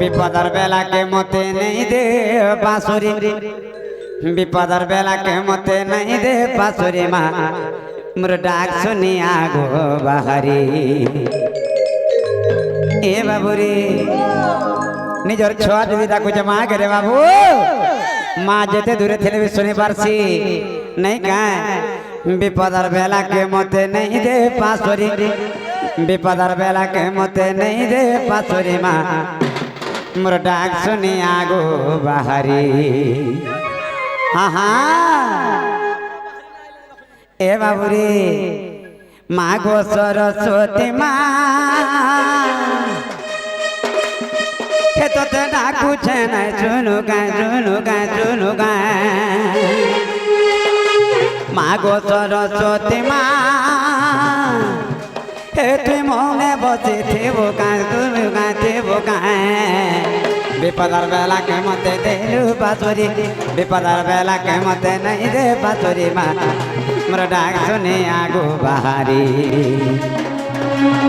विपदर बेला के मते नहीं दे बांसुरी विपदर बेला के मते नहीं दे बांसुरी माँ मोर डाक सुनिया गो बाहरी ए बाबूरी निजर छुआ जदि डाकुचे माँ के रे बाबू माँ जेते दूरे थे भी सुनी पारसी नहीं कह विपदर बेला के मते नहीं दे बांसुरी विपदर बेला के मते नहीं दे बांसुरी माँ मोर डाक सुनिया गो बाहरी हाँ हाँ ए बाबूरी माँ गो सरस्वती माँ तो डाकू छे नहीं सुनु गा माँ गो सरस्वती माँ तुम मौने बसे थे वो विपदर बेला के मते दे बांसुरी विपदर बेला के मते नहीं दे बांसुरी माँ मोर डाक सुनिया गो बाहरी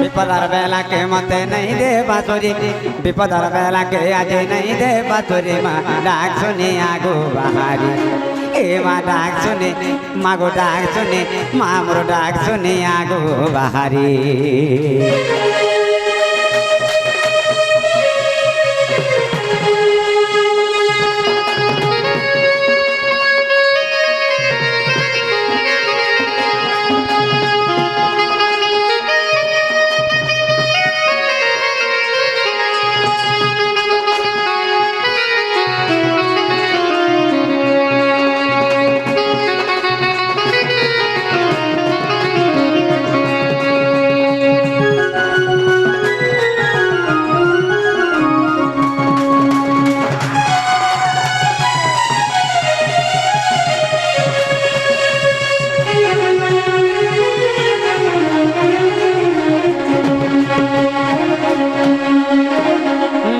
विपदर बेला के मते नहीं दे बांसुरी विपदर बेला के आज नहीं दे बांसुरी माँ डाक सुनिया गो बाहरी ए माँ डाक सुने माँ गो डाक सुने माँ मोर डाक सुनिया गो बाहरी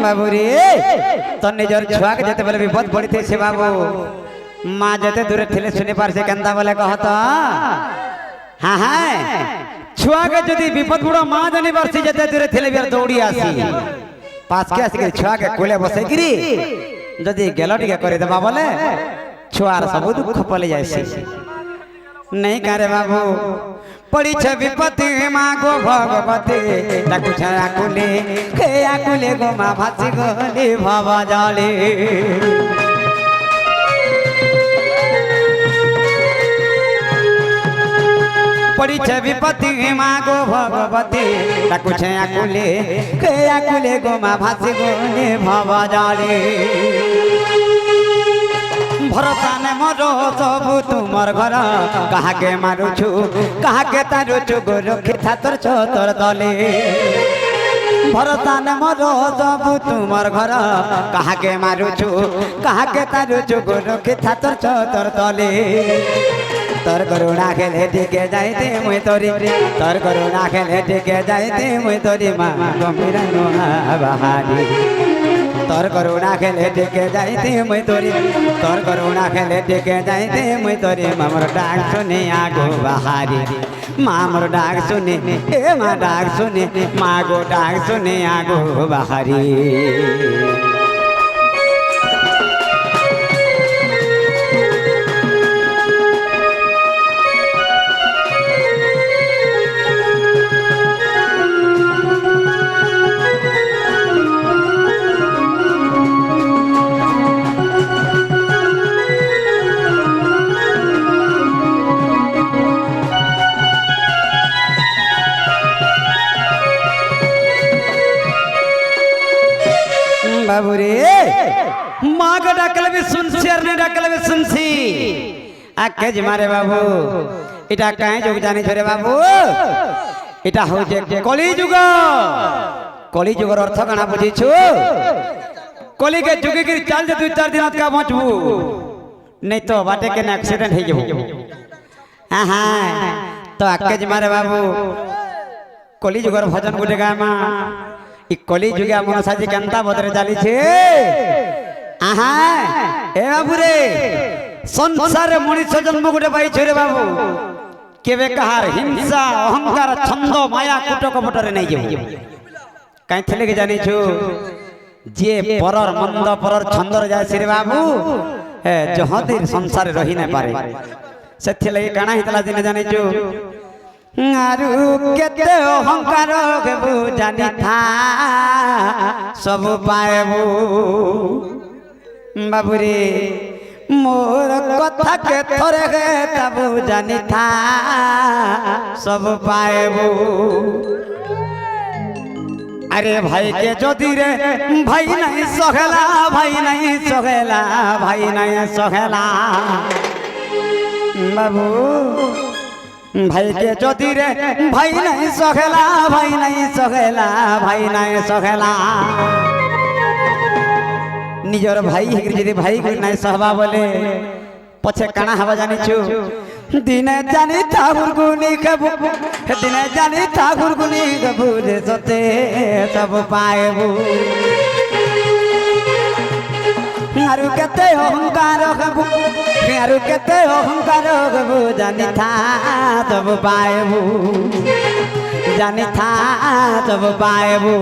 बाबूरी तो निजर छुआ के जते बेले विपद पड़ी थे से बाबू माँ जते दूर थे सुनी पार से केंदा बोले कहता हाँ हाँ छुआ के जदि विपद बुड़ा माँ जानी बार से जते दूर थे बियार दौड़ी आसी पास के आसी छुआ के कोले बसे गिरी जदि गेलट के करे देबा बोले छुआर सब दुख पले जायसी नहीं करे बाबू पड़ी छे विपत्ति माँ गो भगवती डाकू छे आकुले गो माँ भासी गोली भव जाले पड़ी छे विपत्ति माँ गो भगवती डाकू छे आकुले गो माँ भासी गोली भव जाले भरोसा ने मरो सब तुमर घर कहा के मारुछु कहा के तारुछु गो रखी था तोर छोतर तले भरोसा ने मरो सब तुमर घर कहा के मारुछु कहा के तारुछु गो रखी था तोर छोतर तले तोर करुणा खेले टिके जाइते मुई तोरी तोर करुणा खेले टिके जाइते मुई तोरी माँ गंभीर नुहा बहारी तोर करुणा खेले टिके जाइते मुई तोरी तोर करुणा खेले टिके जाइते मुई तोरी मामर डाक सुने आगो बहारी मामर डाक सुने ए माँ डाक सुने माँ गो डाक सुने आगो बहारी बाबूरे माँ का डाकल भी सुनसी और नहीं डाकल भी सुनसी आके जिमारे बाबू इटा कहीं जुग जानी छोरे बाबू इटा हो जे कली जुग अर्थ कना बुझी छु कली के जुगे की चाल जे 2-4 दिन का पहुंचबू नहीं तो बाटे के एक्सीडेंट हो जबू हां हां तो आके जिमारे बाबू कली जुगर भजन गुटे गाय मां इ कली जुगिया मनसाजी केंता बदरे चाली छे आहा ए बाबू रे संसार मनुष्य जन्म गुटे पाई छे रे बाबू केबे कहार हिंसा अहंकार छंद माया कुटक पटरे नहीं जेबू काई थले के जानी छु যে পরর মন্দ পরর ছন্দর যায় শ্রী বাবু জহদির সংসারে রহি না পারে ସେଥିଲାଗି କାଣା ହେଇଥିଲା ଦିନେ ଜାଣିଛୁ ଆରୁ କେତେ ଅହଙ୍କାର ହେବୁ ଜାଣିଥା ସବୁ ପାଏବୁ ବାବୁରେ ମୋର କଥା କେଥରେ ହେବୁ ଜାଣିଥା ସବୁ ପାଏବୁ अरे भाई के ज्योति रे भाई नहीं सोहेला भाई नहीं सोहेला भाई नहीं सोहेला बाबू भाई के ज्योति रे भाई नहीं सोहेला भाई नहीं सोहेला भाई नहीं सोहेला निजर भाई यदि भाई को नहीं सहबा बोले पछे काना हवा जानिछु दिने जानी ठाकुर गुनी कबू दिने जानी ठाकुर गुनी कबू रे सते सब पाएबू आरु केते अहंकार कबू आरु केते अहंकार कबू जानी था सब पाएबू जानी था सब पाएबू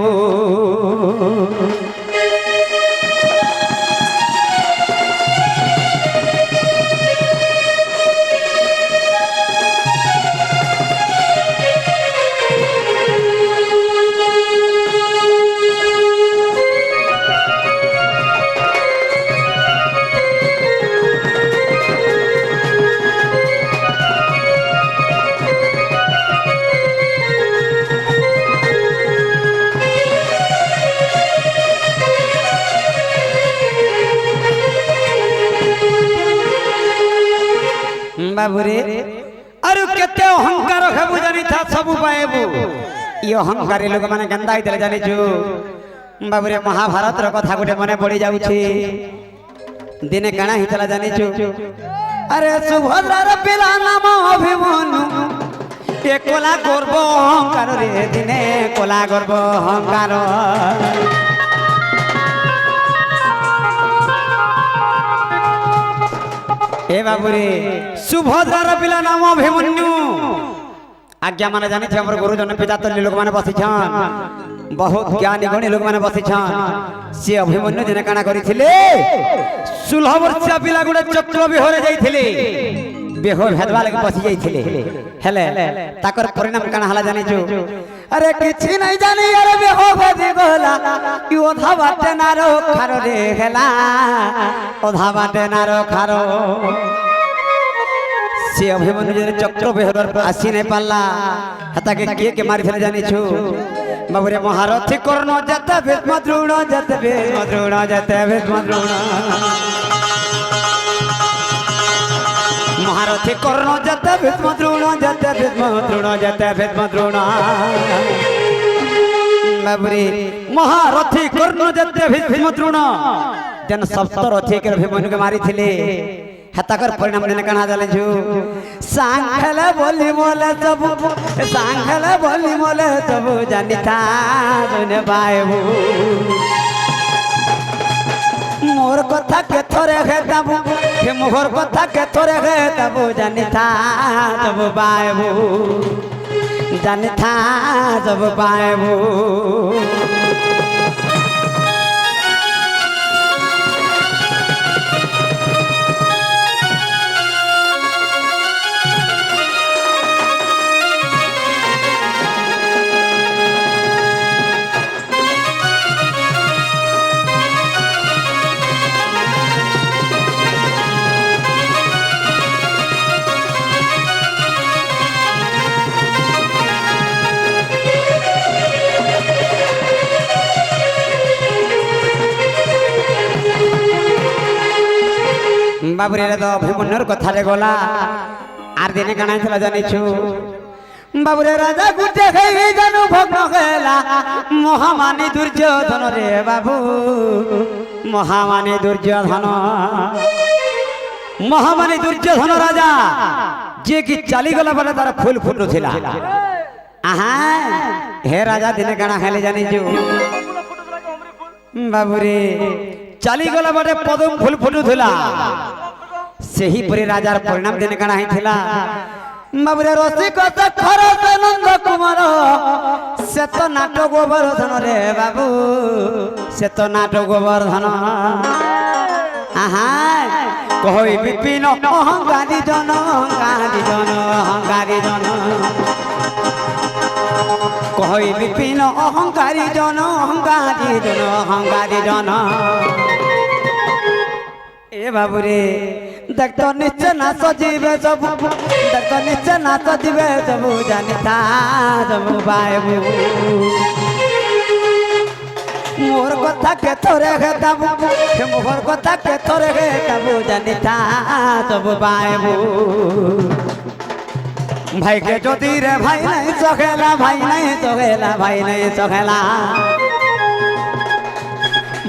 बाबूरे अरु केते अहंकार हेबु जानी था सब पाएबू ई अहंकारी लोक माने गंदा आइतले जानी छु बाबूरे महाभारत रो कथा गुटे मने पड़ी जाउ छी दिने काना हितला जानी छु अरे सुभद्रा रो पिला नाम अभिमन्यु ए कोला गर्व अहंकार रे दिने कोला गर्व अहंकार ए बाबूरे सुभद्रार पिला नाम अभिमन्यु आज्ञा माने जानी छे हमर गुरुजन पिता तल्ली लोक माने बसिछन बहुत ज्ञानी गुणी लोक माने बसिछन से अभिमन्यु दिने काना करिथिले 16 वर्षिया पिला गुडे चक्र बिहरे जाइथिले बेहो भेदवा लगे बसि जाइथिले हेले ताकर परिणाम काना हला जानी छु अरे किछि नहीं जानी अरे बेहो भेदि गला कि ओधा बाटे नारो खारो रे हेला ओधा बाटे नारो खारो से अभिमन्यु जे चक्र बेहर आसी नहीं पाला हता के मारि थले जानी छु बाबूरे महारथी कर्ण जते भीष्म द्रोण जते भीष्म द्रोण जते भीष्म द्रोण महारथी कर्ण जते भीष्म द्रोण जते भीष्म द्रोण जते भीष्म द्रोण बाबूरे महारथी कर्ण जते भीष्म द्रोण जन सप्तरथी के अभिमन्यु के मारि थिले हताकर परिणाम देने कना जाले छु सांखले बोली मोले सब सांखले बोली मोले सब जानी था जने बाएबू मोर कथा के थोरे हे तबू के मोर कथा के थोरे हे तबू जानी था सब बाएबू जानी था सब बाएबू बाबूरे तो अभिमन्युर कथा रे गला आर दिने काना छला जानि छु बाबूरे राजा गुटे गई जानु भग्न गेला महामानी दुर्योधन रे बाबू महामानी दुर्योधन महामानी दुर्योधन राजा जे कि चाली गला बले तार फूल फुटु थिला आहा हे राजा दिने काना खाली जानि छु बाबूरे चाली गला बटे पदम फूल फुटु थिला सेही परे राजार परिणाम देने काना हिथिला বাবুরে রসিকতা খরচ নন্দ কুমার সে তো নাটক গোবর্ধন রে বাবু সে তো নাটক গোবর্ধন আহা কই বিপিন অহংকারী জন অহংকারী জন অহংকারী জন কই বিপিন অহংকারী জন অহংকারী জন অহংকারী জন এ বাবুরে দেখতো নিচে না সজিবে সবু দেখতো নিচে না সজিবে সবু জানি তা সবু বাবু মোর কথা কে তোরে হে দাবু মোর কথা কে তোরে হে দাবু জানি তা সবু বাবু ভাই কে যদি রে ভাই নাই চখেলা ভাই নাই চখেলা ভাই নাই চখেলা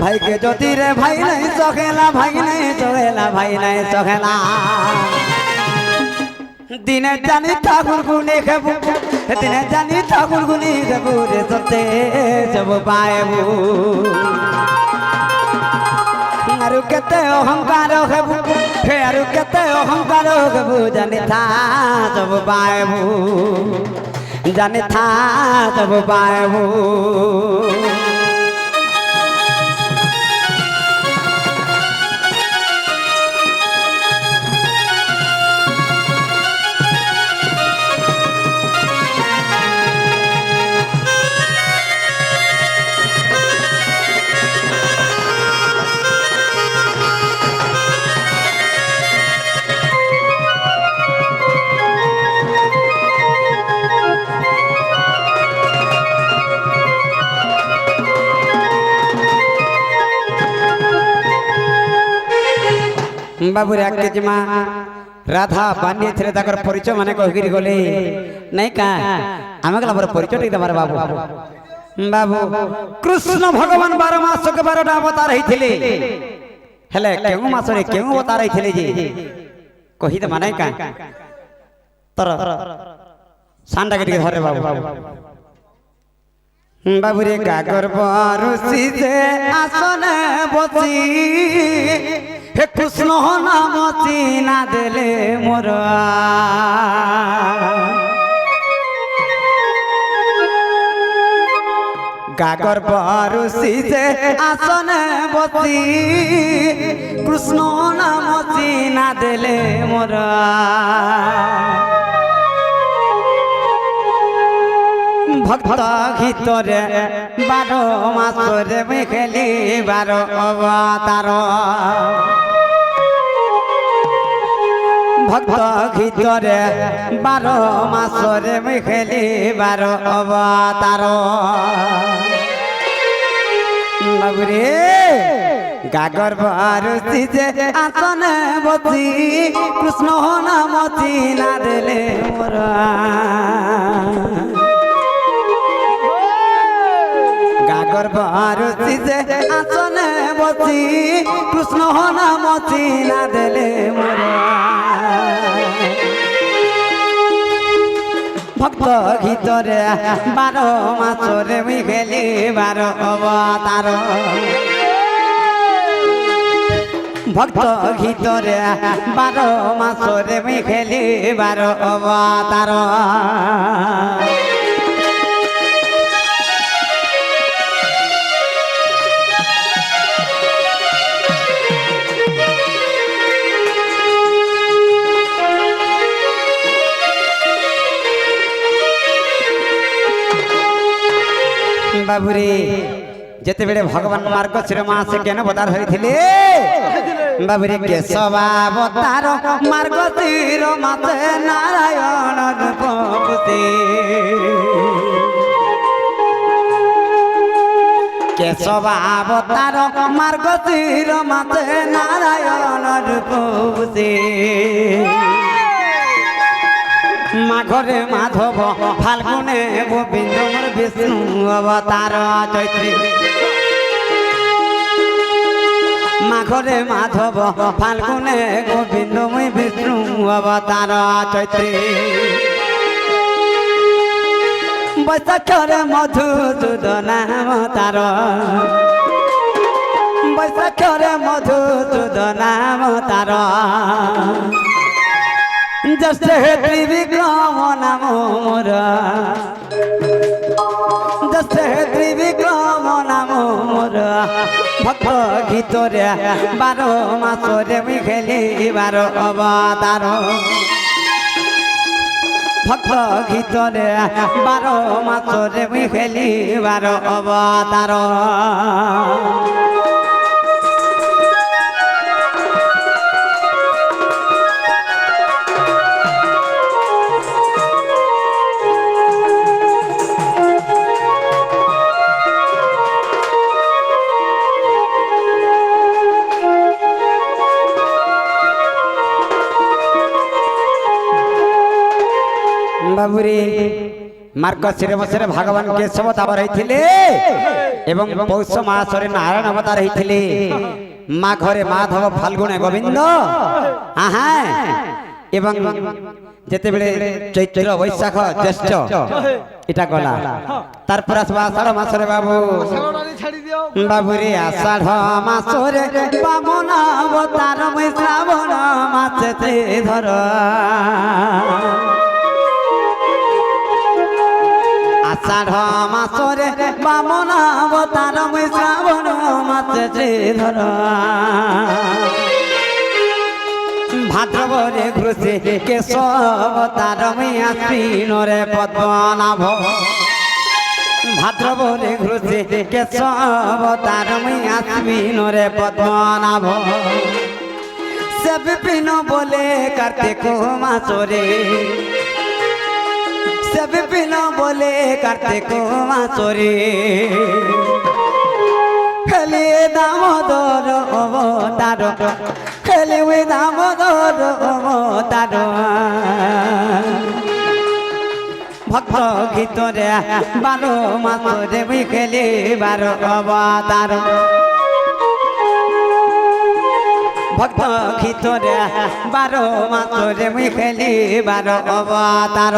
ভাই কে যদি রে ভাই নাই চখেলা ভাই নাই চখেলা ভাই নাই চখেলা দিনে জানি ঠাকুর গুনি খেবু দিনে জানি ঠাকুর গুনি খেবু রে সতে সব পায়েবু আরু কেতে অহংকার হেবু হে আরু কেতে অহংকার হেবু জানি থা সব পায়েবু জানি থা সব পায়েবু বাবুরে আগে মা রাধা বানিয়ে ছেলে তার পরিচয় মানে কহিরি গলে নাই কা আমাকে আমার পরিচয় দিতে পারে বাবু বাবু কৃষ্ণ ভগবান 12 মাসকে 12টা অবতার হইଥିଲେ হেলে কেউ মাসরে কেউ অবতার হইଥିଲେ যে কহিতে মানে কা তর সান্ডাকে ଟିକେ ধরে বাবু বাবুরে গাগর বরুষি যে আসনে বসি হে কৃষ্ণ নাম চিনা দেলে মোর গাগর বরুষি যে আসনে বসি কৃষ্ণ নাম চিনা দেলে মোর ভক্ত ভিতরে 12 মাসরে মেখেলি 12 অবতার ভক্ত ভিতরে 12 মাসরে মেখেলি 12 অবতার বাবুরে গাগর বরুষি যে আসনে বসি কৃষ্ণ নাম চিনা দেলে মোর গাগর বরুষি যে আসনে বসি কৃষ্ণ নাম চিনা দেলে মোর ভক্ত ভিতরে 12 মাসরে মিখেলি 12 অবতার ভক্ত ভিতরে 12 মাসরে মিখেলি 12 অবতার বাবুরে যেতেবেলে ভগবান মার্গশির মাসে কেন অবতার হয়েছিলে বাবুরে কেশবাবতার মার্গশির মাসে নারায়ণ রূপতে কেশবাবতার মার্গশির মাসে নারায়ণ রূপতে মাঘরে মাধব ফাল্গুনে গোবিন্দ মোর বিষ্ণু অবতার চৈত্রী মাঘরে মাধব ফাল্গুনে গোবিন্দ মই বিষ্ণু অবতার চৈত্রী বৈশাখরে মধুসূদন অবতার বৈশাখরে মধুসূদন অবতার জ্যেষ্ঠ ত্রিবিক্রম নাম মোর জ্যেষ্ঠ ত্রিবিক্রম নাম মোর ভক্ত গীতরে 12 মাসরে মুই খেলি 12 অবতার ভক্ত গীতরে 12 মাসরে মুই খেলি 12 অবতার বাবুরে মার্গশির মাসরে ভগবান কেশব অবতার হইଥିଲେ এবং পৌষ মাসরে নারায়ণ অবতার হইଥିଲେ মাঘরে মাধব ফাল্গুনে গোবিন্দ আহা এবং যেতেবেলে চৈত্র বৈশাখ জ্যৈষ্ঠ এটা গলা তারপর আসবা আষাঢ় মাসরে বাবু বাবুরে আষাঢ় মাসরে বামন অবতার মই শ্রাবণ মাসে ধর আষাঢ় মাসরে বামন অবতার মুই শ্রাবণ মাসে ধর ভাদ্রবরে ঘুষে কেশব তার মুই আশ্বিনরে পদ্মনাভ ভাদ্রবরে ঘুষে কেশব তার মুই আশ্বিনরে পদ্মনাভ সে বিপিন বলে কার্তিক মাসরে সে বিপিন বলে কার্তিক মাসরে খেলে দামোদর অবতার খেলে ওই দামোদর অবতার ভক্ত গীতরে 12 মাসরে মুই খেলি 12 অবতার ভক্ত গীতরে 12 মাসরে মুই খেলি 12 অবতার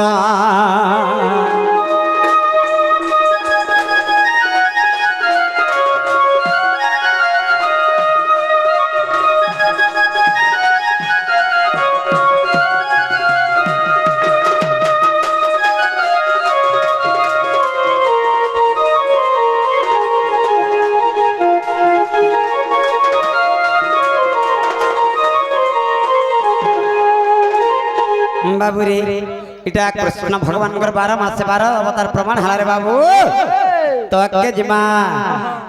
বাবুরে এটা কৃষ্ণ ভগবানଙ୍କର 12 মাসে 12 অবতার প্রমাণ হালারে বাবু তো কে জিমা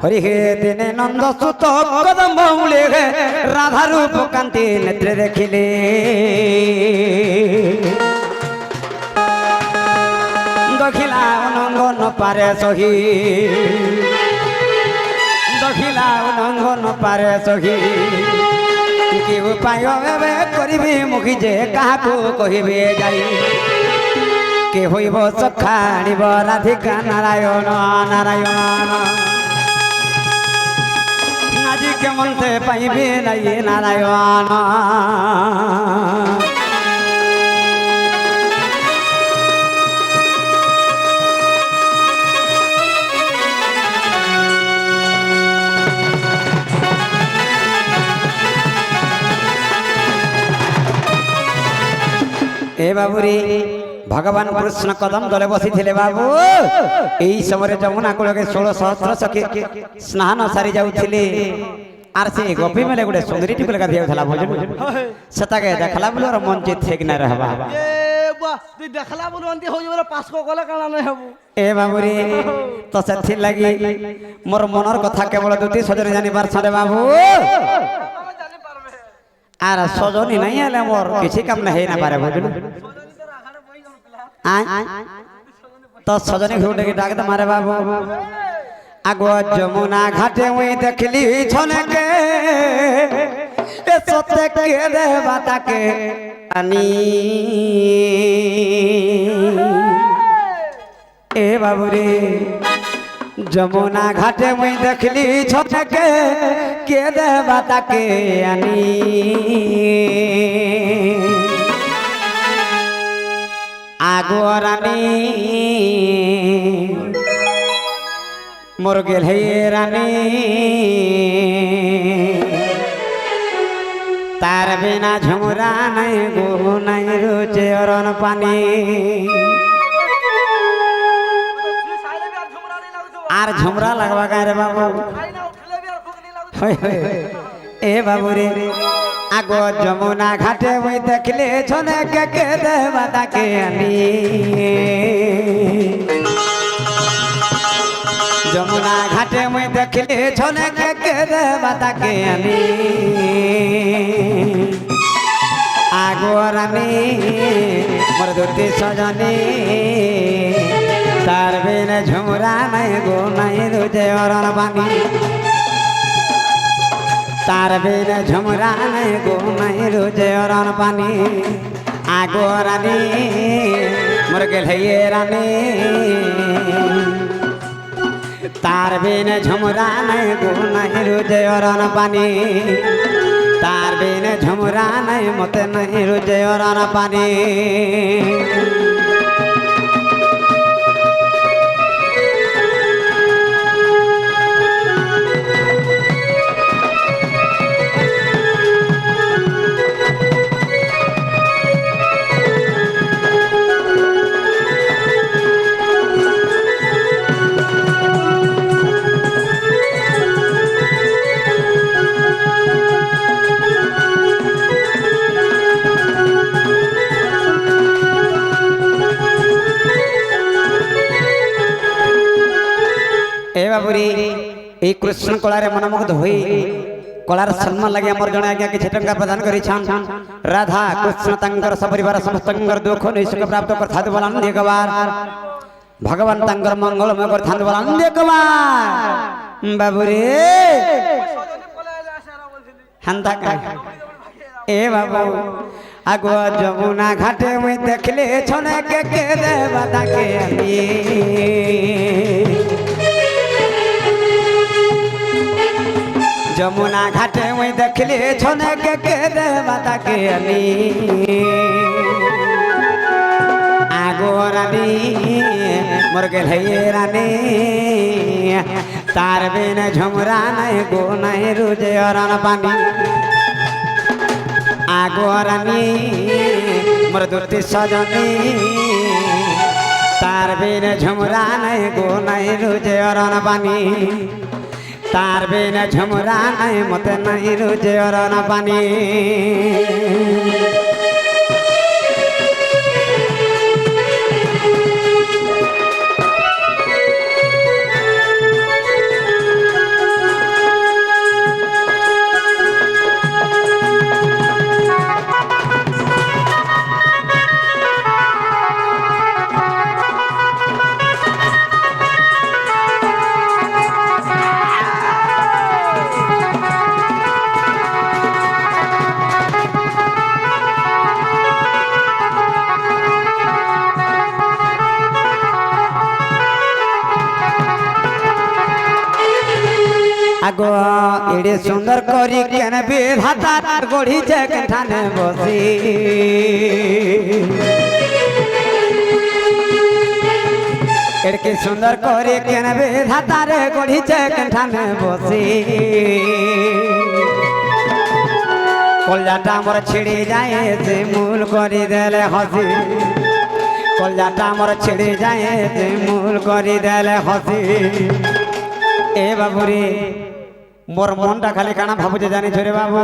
হরি হে দিনে নন্দ সুত কদম মূলে রাধা রূপ কান্তি নেত্রে দেখিলে দখিলা অনঙ্গন পারে সহি দখিলা অনঙ্গন পারে সহি কি উপায় এবে করিবি মুখি যে কাহাকু কহিবে যাই কে হইব সখাণিব রাধিকা নারায়ণ নারায়ণ আজি কেমনতে পাইবে নাই নারায়ণ এ বাবুরে ভগবান কৃষ্ণ কদম দলে বসিছিলে বাবু এই সময় যমুনা কূলকে 16 সহস্র সখী স্নান সারি যাউଥିଲେ আর সে গোপী মেলে গোটে সুন্দরীটি বলে গাধি যাউଥିଲା বুঝলু সেটাকে দেখলা বলে আর মন চিত ঠিক না রহবা এ বাহ তুই দেখলা বলে অন্তি হই যাবে পাস কো গলা কানা নাই হবু এ বাবুরে তো সেথি লাগি মোর মনর কথা কেবল দুটি সজনে জানিবার ছড়ে বাবু আর সজনী নাই হলে মোর কিছু কাম না হেই না পারে বুঝলু তো সজনী ঘুরে ডাক দে মারে বাবু আগো যমুনা ঘাটে মুই দেখলি ছনকে এ সতে কে দে বাতাকে আনি এ বাবুরে যমুনা ঘাটে মুই দেখলি ছনকে কে দে বাতাকে আনি আগো রানী মোর গেল হে রানী তার বিনা ঝুমরা নাই গো নাই রুচে অরণ পানি আর ঝুমরা লাগবা গায় রে বাবু এ বাবু রে আগো যমুনা ঘাটে ওই দেখলে ছনে কে কে দেবা তাকে আমি যমুনা ঘাটে ওই দেখলে ছনে কে কে দেবা তাকে আমি আগো রানী মোর দুটি সজনী তার বিনে ঝুমরা নাই গো নাই রুজে অরণ বাণী তার বিনে ঝুমরা নাই গো নাই রুজে অরণ পানি আগো রানী মোর গেলহিয়ে রানী তার বিনে ঝুমরা নাই গো নাই রুজে অরণ পানি তার বিনে ঝুমরা নাই মতে নাই রুজে অরণ পানি বাবুরি এই কৃষ্ণ কলারে মনমুগ্ধ হই কলার সম্মান লাগে আমার জনে আজ্ঞা কিছু টঙ্কা প্রদান করিছান রাধা কৃষ্ণ তাঙ্কর সপরিবার সমস্তঙ্কর দুঃখ নৈশুক প্রাপ্ত করথাত বলান একবার ভগবান তাঙ্কর মঙ্গলময় করথান বলান একবার বাবুরে হান্তা কা এ বাবু আগো যমুনা ঘাটে মই দেখলে ছনে কে কে দেবা তাকে আমি যমুনা ঘাটে ওই দেখলে ছনে কে কে দেবা তাকে আমি আগো রানী মোর গেলহিয়ে রানী তার বিনে ঝুমরা নাই গো নাই রুজে অরণ পানি আগো রানী মোর দুটি সজনী তার বিনে ঝুমরা নাই গো নাই রুজে অরণ পানি তার বিনে ঝুমরা নাই মতে নাই রুজে অরণ পানি আগো এড়ে সুন্দর করি কেন বিধাতা গড়িছে কেঠানে বসি এড়কে সুন্দর করে কেন বিধাতা রে গড়িছে কেঠানে বসি কলজাটা মোর ছিড়ে যায় যে মূল করি দেলে হসি কলজাটা মোর ছিড়ে যায় যে মূল করি দেলে হসি এ বাবুরে মোর মনটা খালি কানা ভাবুছে জানিছ রে বাবু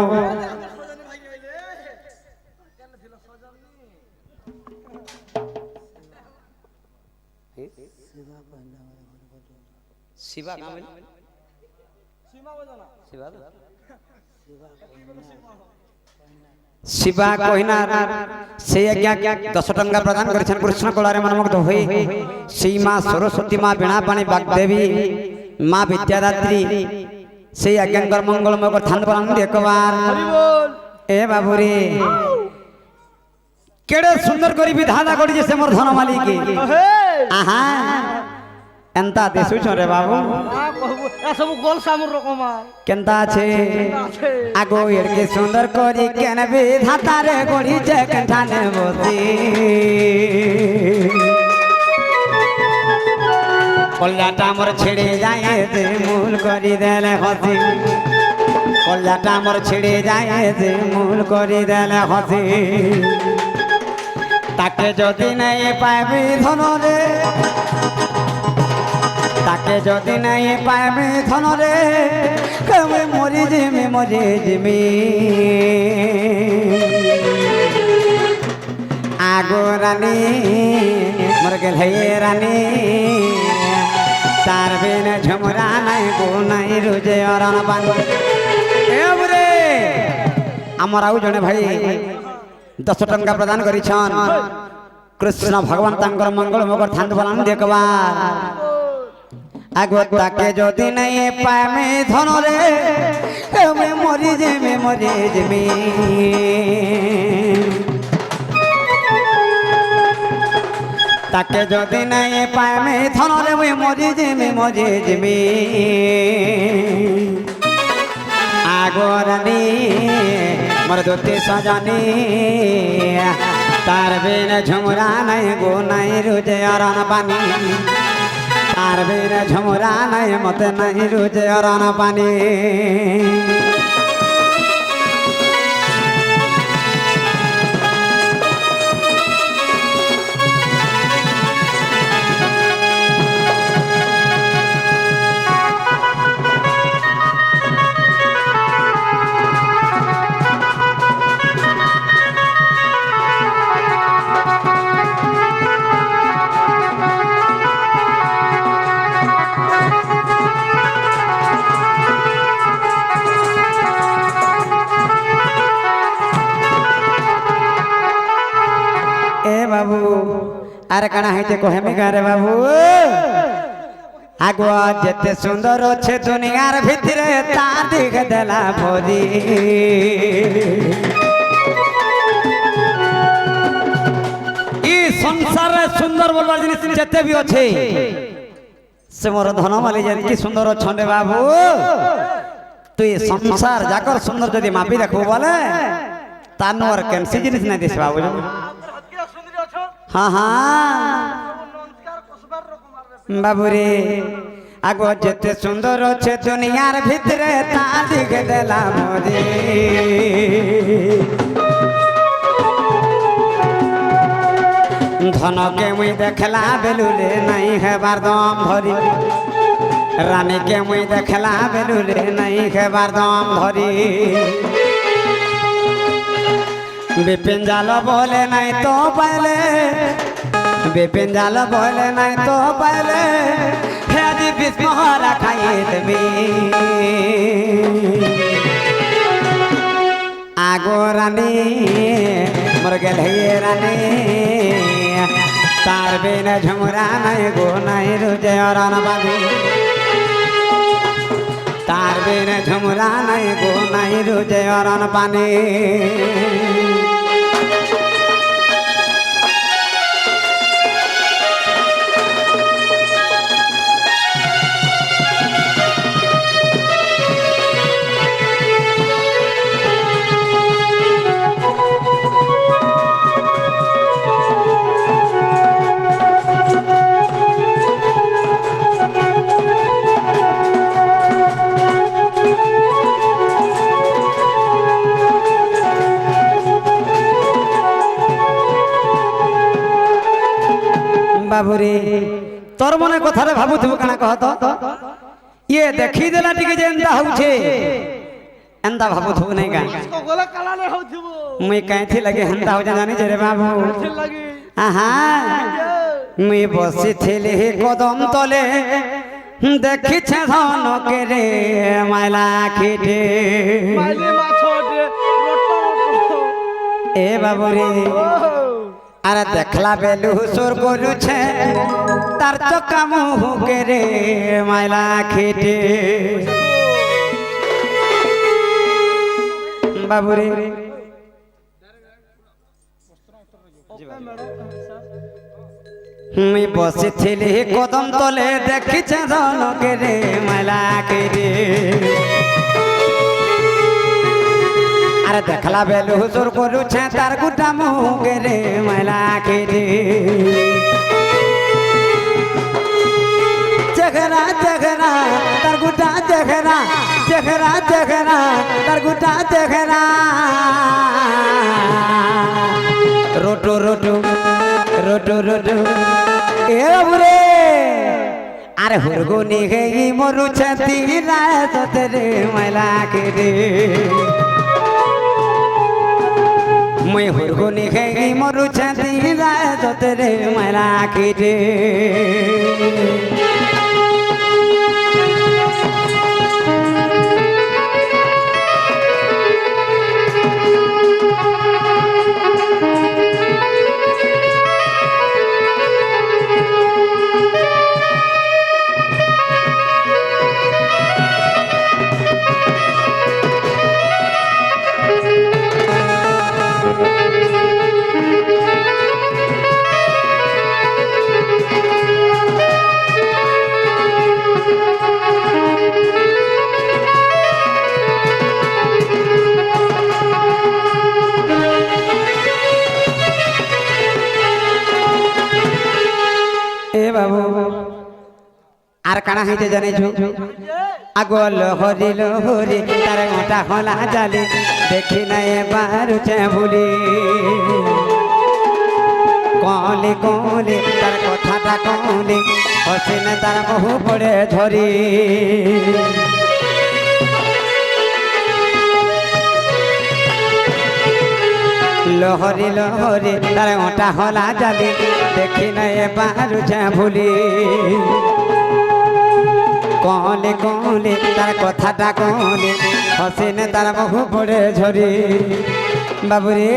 শিবা কহিনা সেই আজ্ঞা 10 টঙ্কা প্রদান করেছেন কৃষ্ণ কলারে মনমুগ্ধ হয়ে সেই মা সরস্বতী মা বীণা পাণি বাগদেবী মা বিদ্যাদাত্রী সেই আজ্ঞাঙ্কর মঙ্গলময় থান বলান একবার এ বাবুরে কেড়ে সুন্দর করি বিধাতা করিছে সে মোর ধন মালিক আহা এন্তা দেশুছ রে বাবু সব গোল সামুর রকম কেনতা আছে আগো এড়কে সুন্দর করি কেন বিধাতা রে গড়িছে কেঠানে বসি কলজাটা মোর ছেড়ে যায় যে মূল করি দেলে হসি কলজাটা মোর ছিড়ে যায় যে মূল করি দেলে হসি তাকে যদি নাই পাইবি ধনরে তাকে যদি নাই পাইবি ধনরে কেমন মরি জিমি আগো রানী মোর গেল রানী তার বিন ঝুমরা নাই গো নাই রুজে অরণ বানি এবরে আমার আউ জনে ভাই 10 টঙ্কা প্রদান করিছন কৃষ্ণ ভগবান তাঙ্কর মঙ্গল মঙ্গল থান্ত বলান দেখবার আগো তাকে যদি নাই পামে ধনরে কেমে মরি যেমি তাকে যদি নাই পামে ধনরে মরি যেমি আগরানি মোর দুটি সজনী তার বিন ঝুমরা নাই গো নাই রুজে অরণ পানি তার বিন ঝুমরা নাই মতে নাই রুজে অরণ পানি বাবু আর কানা হইতে কহেমি গারে বাবু আগো যেতে সুন্দর আছে দুনিয়ার ভিতরে তা দিক দেলা ভরি ই সংসারে সুন্দর বলবার জিনিস যেতে বি আছে সে মোর ধনমালি জানি কি সুন্দর অছন্ডে বাবু তুই সংসার যাকর সুন্দর যদি মাপি রাখবো বলে তার নোর কেনসি জিনিস নাই দিস বাবু हाँ हाँ बाबूरे आगो जेते सुंदर अच्छे दुनियार भितरे ता दिख देला मोरे धन के मुई देखला बेलुरे नहीं है बारदम भरी रानी के मुई देखला बेलुरे नहीं है बारदम भरी बिपिन जाल बोले नहीं तो पहले बिपिन जाल बोले नहीं तो पहले हेदी बिस्महरा खाई देवी आगो रानी मोर गेल रानी तार बिन झुमरा नहीं गो नहीं रुजे अरन बानी तार बिन झुमरा नहीं गो नहीं रुजे अरन पानी बाबूरे तोर मने कथारे भाबुथबु काना कहत ये देखि देला टिके जे एंदा होउछे एंदा भाबुथबु नै का इसको गोला काला ले होथबो मुई काइथि लगे हंदा हो जानी जे रे बाबू लगे आहा मुई बसी थिले कदम तले देखि छे धन के रे माला खिटे माले माछोटे रोटो ए बाबूरे अरे देखला बेलू सुर करू छे तार चक्का मुह के रे माला खिटे बाबूरे मुई बसी थिली कदम तले देखी छे धन के रे माला खिटे अरे देखला बेलू सुर करू छे तार गुटा मुह के रे माला खिटे जगरा जगरा तार गुटा जगरा চেহারা চেহারা তার গোটা চেহারা রোটো রোটো রোটো রোটো এ বাবুরে আরে হুরগুনি হেই মরুছে তিরা সতরে মাইলা কে রে মই হুরগুনি হেই মরুছে তিরা সতরে মাইলা কে রে বাবু আর কানা হইতে জানিছ আগল হরি লহরি তার মোটা হলা জালি দেখি না এবার ভুলি কলে কলে তার কথাটা কলে হসে না তার বহু পড়ে ঝরি লহরি লহরি তার ওটা হলা জালি দেখি না এবার ভুলি কলে কলে তার কথাটা কলে হসে না তার বহু পড়ে ঝরি বাবুরে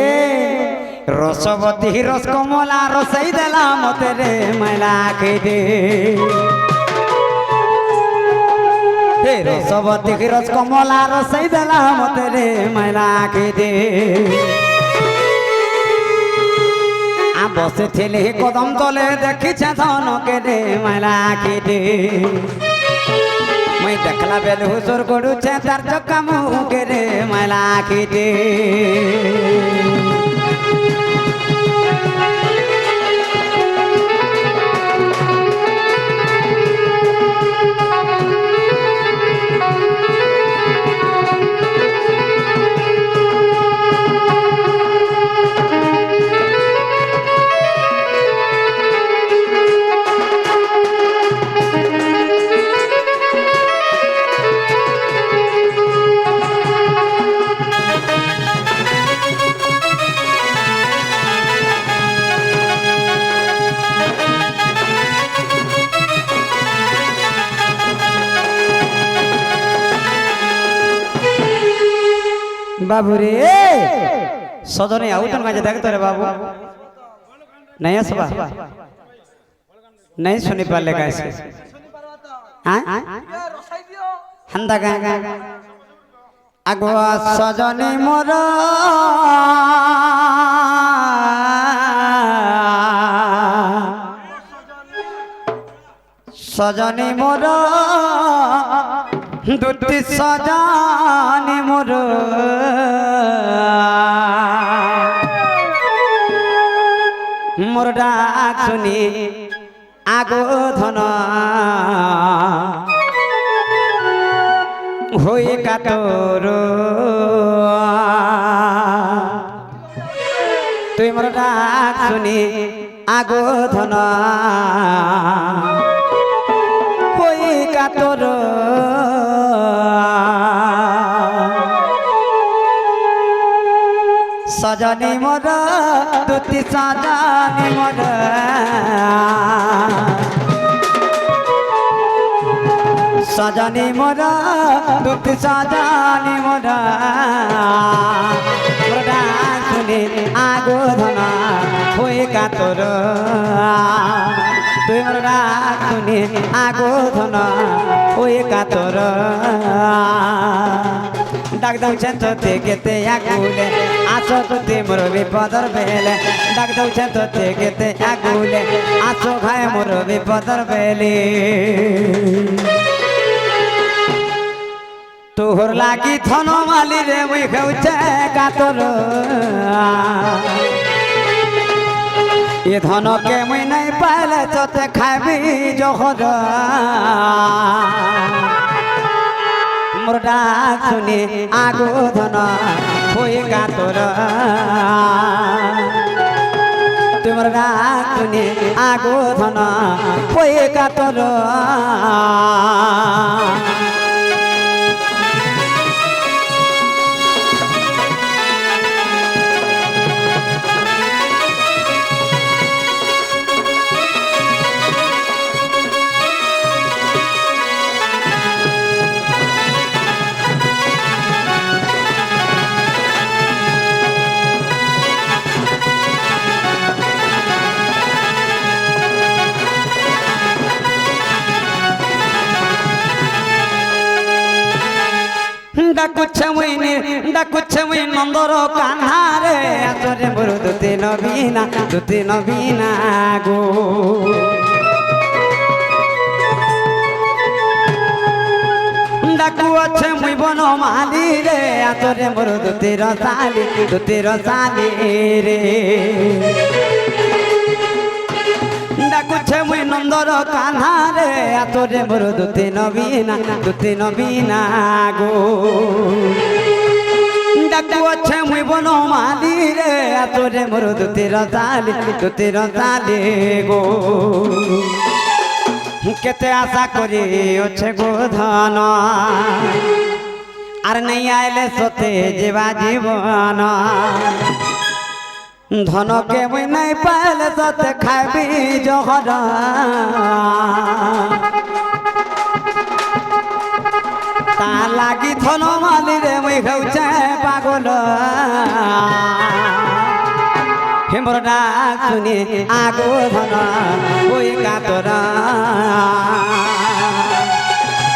রসবতী রস কমলা রসাই দেলা মতে রে মাইলা খেতে রসবতী রস কমলা রসাই দেলা মতে রে মাইলা খেতে বসে ছেলে কদম তলে দেখিছে ধনকে রে মাইলা খেতে মই দেখলা বেল হুসুর করুছে তার চক্কা মুখে রে মাইলা খেতে बाबू रे सदने आउतन का देखते रे बाबू नहीं असबा नहीं सुनी पाले कैसे हां हंदा गा अगवा सजने मोर सजने मोर দুটি সজানি মোর মোর ডাক শুনি আগো ধন হই কাতর তুই মোর ডাক শুনি আগো ধন হই কাতর सजनी मोर दुती सजनी मोर सजनी मोर दुती सजनी मोर मोरा सुनी आगो धना होई कातोर तुई मोरा सुनी आगो धना होई कातोर डाक दौछन तोते केते आगुले आसो तोते मोर विपदर बेले डाक दौछन तोते केते आगुले आसो खाए मोर विपदर बेले तोहर लागी थनो माली रे मुई खौचे कातोर ये धनो के मुई नहीं पाले तोते खाबी जोहर মোর ডাক শুনে আগো ধন হয়ে কাতর তোমার ডাক শুনে আগো ধন হয়ে কাতর ডাকুছে মুই নন্দর কান্হারে আসরে বড় দুতে নবীনা গো ডাকু আছে মুই বন মালি রে আসরে বড় দুতে রসালি রে ডাকুছে মুই নন্দর কান্হারে আতরে মোর দুতে নবীনা গো ডাকু আছে মুই বন মালি রে আতরে মোর দুতে রসালি গো কেতে আশা করি আছে গো ধন আর নেই আইলে সতে জীবা জীবন ধনকে মুই নাই পাইলে সতে খাবি জহর তা লাগি ধন মালি রে মুই হউছে পাগল হেমর ডাক শুনি আগো ধন ওই কাতর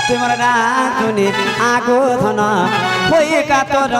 তোমার ডাক শুনি আগো ধন ওই কাতর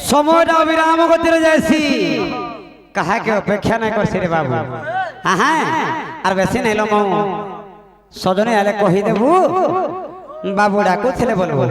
সময়টা অবিরাম গতিরে যাইছি কাহাকে অপেক্ষা নাই করছি রে বাবু হ্যাঁ আর বেশি নাইল মৌ সজনে আলে কহি দেবু বাবু ডাকু ছেলে বলবো